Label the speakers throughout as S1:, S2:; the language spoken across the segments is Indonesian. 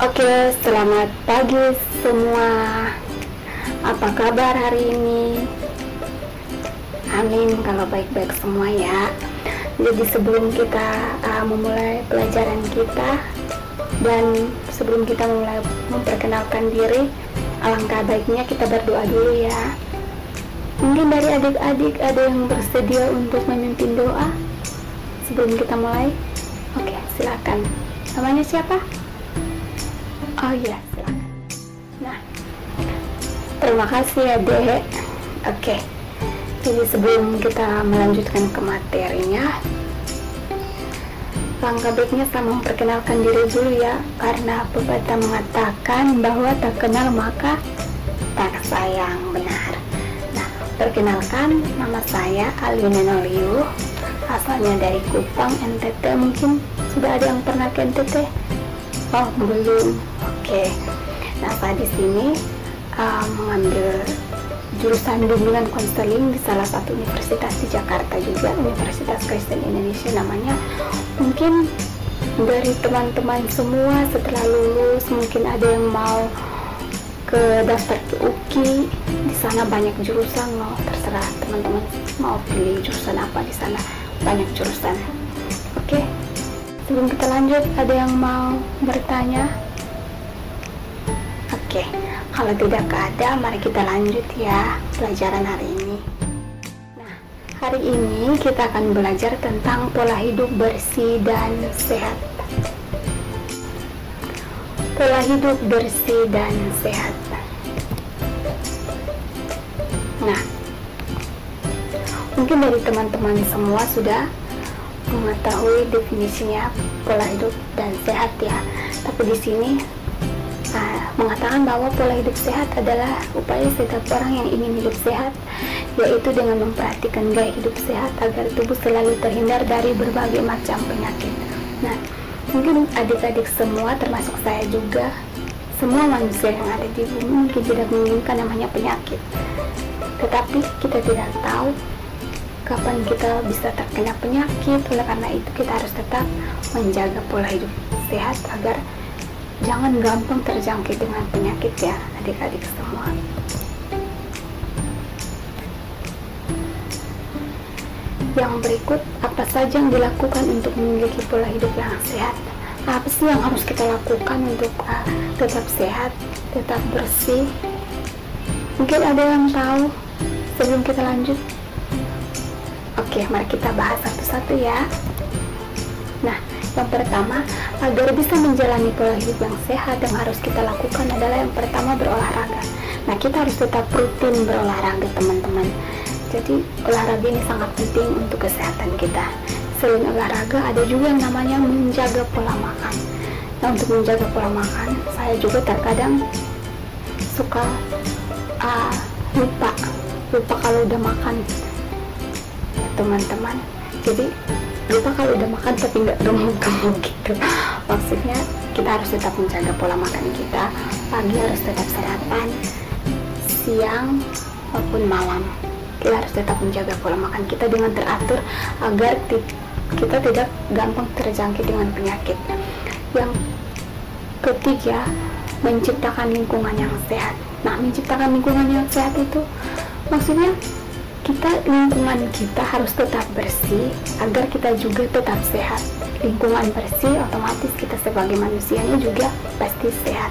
S1: Oke, selamat pagi semua. Apa kabar hari ini? Amin, kalau baik-baik semua ya. Jadi sebelum kita memulai pelajaran kita dan sebelum kita mulai memperkenalkan diri, alangkah baiknya kita berdoa dulu ya. Mungkin dari adik-adik ada yang bersedia untuk memimpin doa sebelum kita mulai? Oke, silakan. Namanya siapa? Oh iya, silakan. Nah, terima kasih ya Dek. Oke, jadi sebelum kita melanjutkan ke materinya, langkah baiknya saya memperkenalkan diri dulu ya, karena pepatah mengatakan bahwa tak kenal maka tak sayang. Benar. Nah, perkenalkan, nama saya Aliuna Noliu, asalnya dari Kupang, NTT. Mungkin sudah ada yang pernah ke NTT? Oh, belum. Oke. Nah, saya di sini mengambil jurusan bimbingan konseling di salah satu universitas di Jakarta juga, Universitas Kristen Indonesia namanya. Mungkin dari teman-teman semua setelah lulus mungkin ada yang mau ke daftar ke UKI. Di sana banyak jurusan loh, terserah teman-teman mau pilih jurusan apa, di sana banyak jurusan. Oke. Sebelum kita lanjut, ada yang mau bertanya? Oke, kalau tidak ada, mari kita lanjut ya pelajaran hari ini. Nah, hari ini kita akan belajar tentang pola hidup bersih dan sehat. Pola hidup bersih dan sehat. Nah, mungkin dari teman-teman semua sudah mengetahui definisinya pola hidup dan sehat ya. Tapi di sini mengatakan bahwa pola hidup sehat adalah upaya setiap orang yang ingin hidup sehat, yaitu dengan memperhatikan gaya hidup sehat agar tubuh selalu terhindar dari berbagai macam penyakit. Nah, mungkin adik-adik semua termasuk saya juga, semua manusia yang ada di bumi mungkin tidak menginginkan namanya penyakit. Tetapi kita tidak tahu kapan kita bisa terkena penyakit. Oleh karena itu kita harus tetap menjaga pola hidup sehat agar jangan gampang terjangkit dengan penyakit ya adik-adik semua. Yang berikut, apa saja yang dilakukan untuk memiliki pola hidup yang sehat? Apa sih yang harus kita lakukan untuk tetap sehat, tetap bersih? Mungkin ada yang tahu sebelum kita lanjut? Oke, mari kita bahas satu-satu ya. Nah, yang pertama, agar bisa menjalani pola hidup yang sehat, yang harus kita lakukan adalah yang pertama berolahraga. Nah, kita harus tetap rutin berolahraga teman-teman. Jadi, olahraga ini sangat penting untuk kesehatan kita. Selain olahraga, ada juga yang namanya menjaga pola makan. Nah, untuk menjaga pola makan, saya juga terkadang suka lupa kalau udah makan teman-teman. Jadi lupa kalau udah makan tapi nggak gemuk-gemuk gitu. Maksudnya kita harus tetap menjaga pola makan kita. Pagi harus tetap sarapan, siang maupun malam kita harus tetap menjaga pola makan kita dengan teratur agar kita tidak gampang terjangkit dengan penyakit. Yang ketiga, menciptakan lingkungan yang sehat. Nah, menciptakan lingkungan yang sehat itu maksudnya lingkungan kita harus tetap bersih agar kita juga tetap sehat. Lingkungan bersih, otomatis kita sebagai manusianya juga pasti sehat.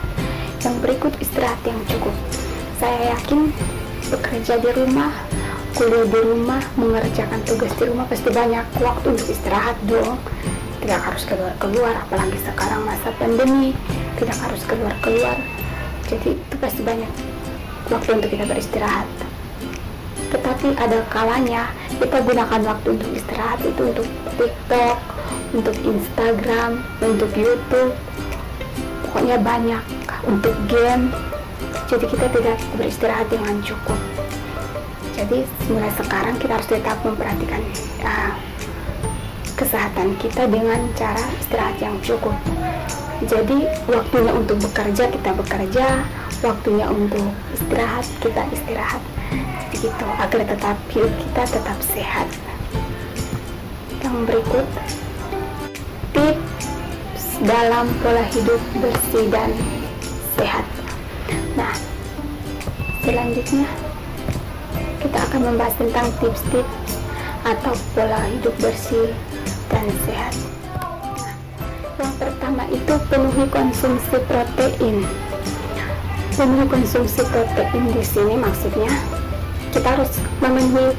S1: Yang berikut, istirahat yang cukup. Saya yakin bekerja di rumah, kuliah di rumah, mengerjakan tugas di rumah pasti banyak waktu untuk istirahat dong. Tidak harus keluar-keluar, apalagi sekarang masa pandemi, tidak harus keluar-keluar. Jadi itu pasti banyak waktu untuk kita beristirahat. Tetapi ada kalanya kita gunakan waktu untuk istirahat itu untuk TikTok, untuk Instagram, untuk YouTube, pokoknya banyak, untuk game. Jadi kita tidak beristirahat dengan cukup. Jadi mulai sekarang kita harus tetap memperhatikan kesehatan kita dengan cara istirahat yang cukup. Jadi waktunya untuk bekerja kita bekerja, waktunya untuk istirahat kita istirahat. Gitu, agar hidup kita tetap sehat. Yang berikut, tips dalam pola hidup bersih dan sehat. Nah, selanjutnya kita akan membahas tentang tips-tips atau pola hidup bersih dan sehat. Nah, yang pertama itu penuhi konsumsi protein. Penuhi konsumsi protein di sini maksudnya kita harus memenuhi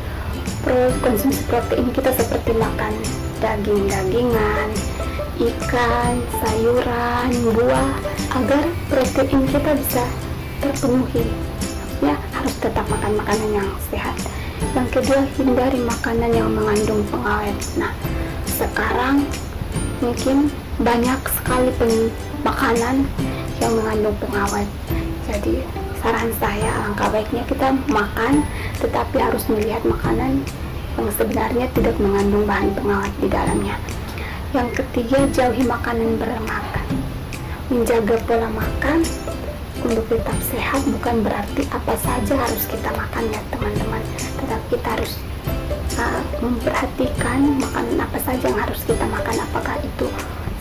S1: konsumsi protein kita seperti makan daging-dagingan, ikan, sayuran, buah, agar protein kita bisa terpenuhi. Ya, harus tetap makan makanan yang sehat. Yang kedua, hindari makanan yang mengandung pengawet. Nah, sekarang mungkin banyak sekali makanan yang mengandung pengawet. Jadi saran saya, alangkah baiknya kita makan, tetapi harus melihat makanan yang sebenarnya tidak mengandung bahan pengawet di dalamnya. Yang ketiga, jauhi makanan berlemak. Menjaga pola makan untuk tetap sehat bukan berarti apa saja harus kita makan ya teman-teman, tetapi kita harus memperhatikan makanan apa saja yang harus kita makan, apakah itu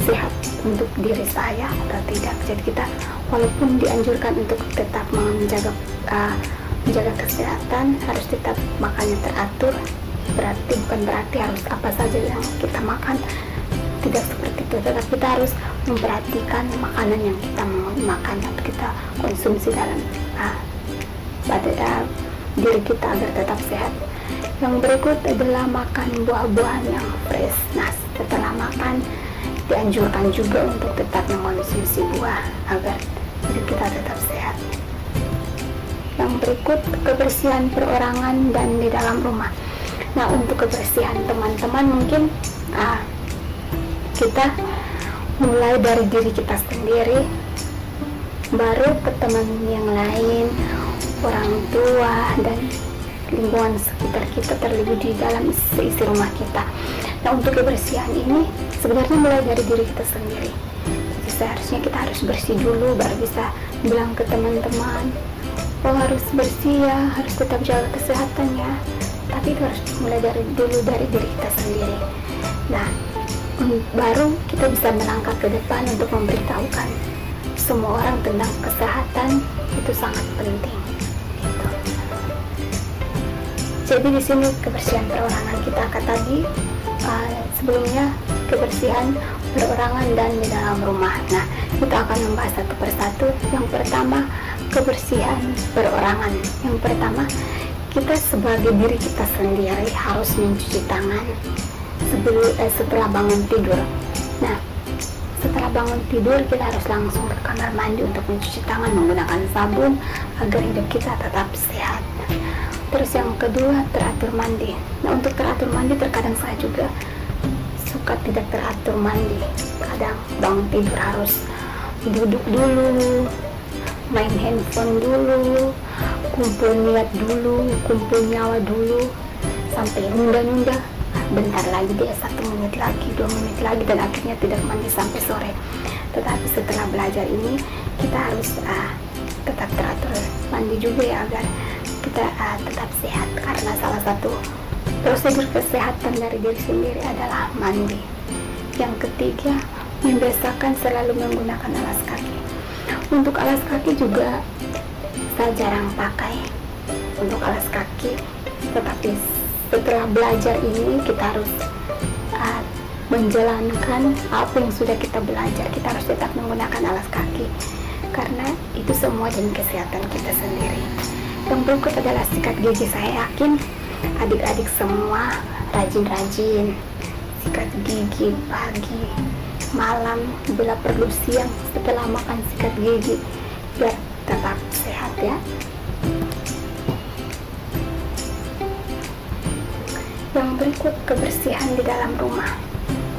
S1: sehat untuk diri saya atau tidak. Jadi kita walaupun dianjurkan untuk tetap menjaga kesehatan, harus tetap makannya teratur. Bukan berarti harus apa saja yang kita makan, tidak seperti itu, tetapi kita harus memperhatikan makanan yang kita mau makan, yang kita konsumsi dalam diri kita agar tetap sehat. Yang berikut adalah makan buah-buahan yang fresh. Nah, setelah makan dianjurkan juga untuk tetap mengonsumsi buah agar diri kita tetap sehat. Yang berikut, kebersihan perorangan dan di dalam rumah. Nah, untuk kebersihan teman-teman mungkin kita mulai dari diri kita sendiri, baru ke teman yang lain, orang tua, dan lingkungan sekitar kita, terlebih di dalam isi rumah kita. Nah, untuk kebersihan ini sebenarnya mulai dari diri kita sendiri. Jadi seharusnya kita harus bersih dulu, baru bisa bilang ke teman-teman, oh harus bersih ya, harus tetap jaga kesehatan ya. Tapi itu harus mulai dulu dari diri kita sendiri. Nah, baru kita bisa melangkah ke depan untuk memberitahukan semua orang tentang kesehatan. Itu sangat penting gitu. Jadi di sini kebersihan perorangan kita akan tadi, sebelumnya kebersihan perorangan dan di dalam rumah. Nah, kita akan membahas satu persatu. Yang pertama, kebersihan perorangan. Yang pertama, kita sebagai diri kita sendiri harus mencuci tangan setelah bangun tidur. Nah, setelah bangun tidur kita harus langsung ke kamar mandi untuk mencuci tangan menggunakan sabun agar hidup kita tetap sehat. Terus yang kedua, teratur mandi. Nah, untuk teratur mandi terkadang saya juga suka tidak teratur mandi. Kadang bangun tidur harus duduk dulu, main handphone dulu, kumpul niat dulu, kumpul nyawa dulu, sampai nunda-nunda, bentar lagi deh, 1 menit lagi, 2 menit lagi, dan akhirnya tidak mandi sampai sore. Tetapi setelah belajar ini kita harus tetap teratur mandi juga ya, agar kita tetap sehat, karena salah satu prosedur kesehatan dari diri sendiri adalah mandi. Yang ketiga, membiasakan selalu menggunakan alas kaki. Untuk alas kaki juga saya jarang pakai untuk alas kaki, tetapi setelah belajar ini kita harus menjalankan apa yang sudah kita belajar. Kita harus tetap menggunakan alas kaki karena itu semua demi kesehatan kita sendiri. Yang berikut adalah sikat gigi. Saya yakin adik-adik semua rajin-rajin sikat gigi pagi, malam, bila perlu siang setelah makan sikat gigi biar tetap sehat ya. Yang berikut, kebersihan di dalam rumah.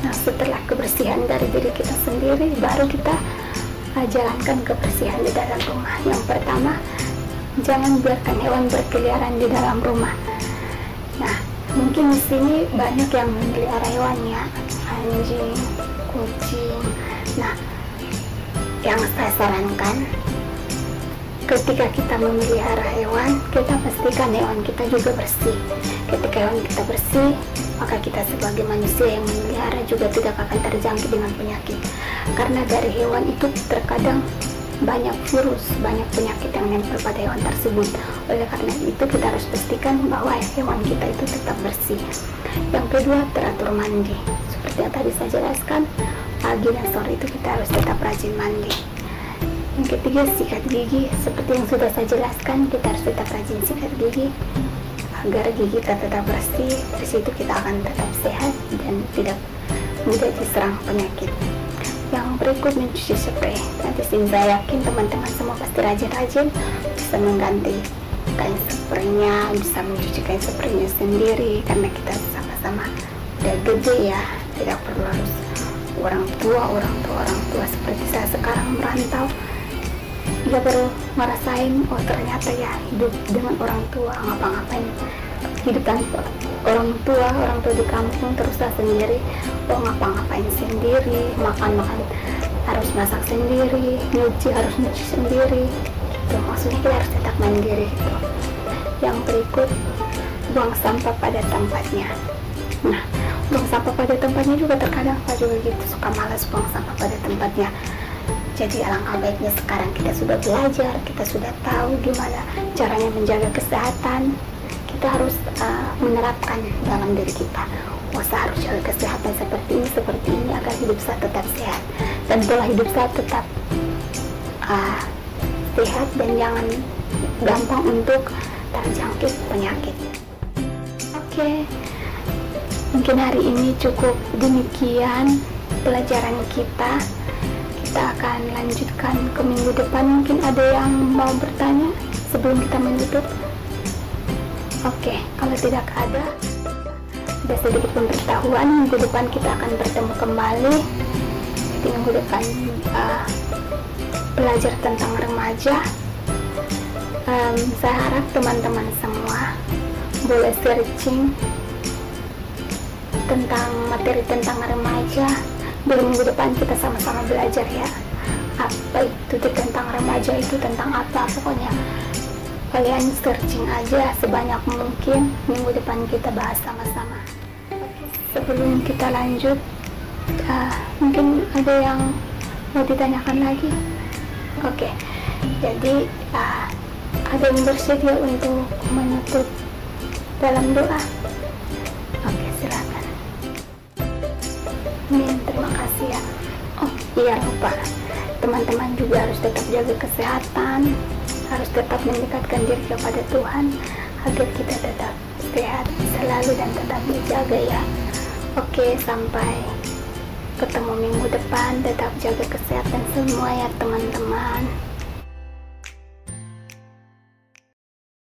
S1: Nah, setelah kebersihan dari diri kita sendiri, baru kita jalankan kebersihan di dalam rumah. Yang pertama, jangan biarkan hewan berkeliaran di dalam rumah. Nah, mungkin di sini banyak yang memelihara hewannya, anjing, kucing. Nah, yang saya sarankan, ketika kita memelihara hewan, kita pastikan hewan kita juga bersih. Ketika hewan kita bersih, maka kita sebagai manusia yang memelihara juga tidak akan terjangkit dengan penyakit, karena dari hewan itu terkadang banyak virus, banyak penyakit yang nempel pada hewan tersebut. Oleh karena itu kita harus pastikan bahwa hewan kita itu tetap bersih. Yang kedua, teratur mandi. Seperti yang tadi saya jelaskan, pagi dan sore itu kita harus tetap rajin mandi. Yang ketiga, sikat gigi. Seperti yang sudah saya jelaskan, kita harus tetap rajin sikat gigi agar gigi kita tetap bersih. Dari situ kita akan tetap sehat dan tidak mudah diserang penyakit. Yang berikut, mencuci spray. Nanti saya yakin teman-teman semua pasti rajin-rajin bisa mengganti kain spraynya, bisa mencuci kain spraynya sendiri, karena kita sama-sama udah gede ya, tidak perlu harus orang tua seperti saya sekarang merantau. Dia baru ngerasain, oh ternyata ya hidup dengan orang tua, ngapa-ngapain hidup tanpa orang tua di kampung terus saya sendiri, oh ngapa-ngapain sendiri, makan harus masak sendiri, harus nyuci sendiri gitu. Maksudnya kita harus tetap mandiri gitu. Yang berikut, buang sampah pada tempatnya. Nah, buang sampah pada tempatnya juga terkadang saya juga gitu, suka malas buang sampah pada tempatnya. Jadi alangkah baiknya sekarang kita sudah belajar, kita sudah tahu gimana caranya menjaga kesehatan. Kita harus menerapkan dalam diri kita, saya harus jaga kesehatan seperti ini agar hidup saya tetap sehat, dan pola hidup saya tetap sehat dan jangan gampang untuk terjangkit penyakit. Oke, mungkin hari ini cukup demikian pelajaran kita. Kita akan lanjutkan ke minggu depan. Mungkin ada yang mau bertanya sebelum kita menutup? Oke, kalau tidak ada sedikit pemberitahuan, minggu depan kita akan bertemu kembali. Jadi minggu depan belajar tentang remaja. Saya harap teman-teman semua boleh searching tentang materi tentang remaja. Di minggu depan kita sama-sama belajar ya, apa itu tentang remaja, itu tentang apa. Pokoknya kalian searching aja sebanyak mungkin, minggu depan kita bahas sama-sama. Sebelum kita lanjut, mungkin ada yang mau ditanyakan lagi? Oke, jadi ada yang bersedia untuk menutup dalam doa? Oke, silakan. Amin, terima kasih ya. Oh iya, lupa, teman-teman juga harus tetap jaga kesehatan, harus tetap mendekatkan diri kepada Tuhan agar kita tetap sehat selalu dan tetap dijaga ya. Oke, sampai ketemu minggu depan. Tetap jaga kesehatan semua ya teman-teman.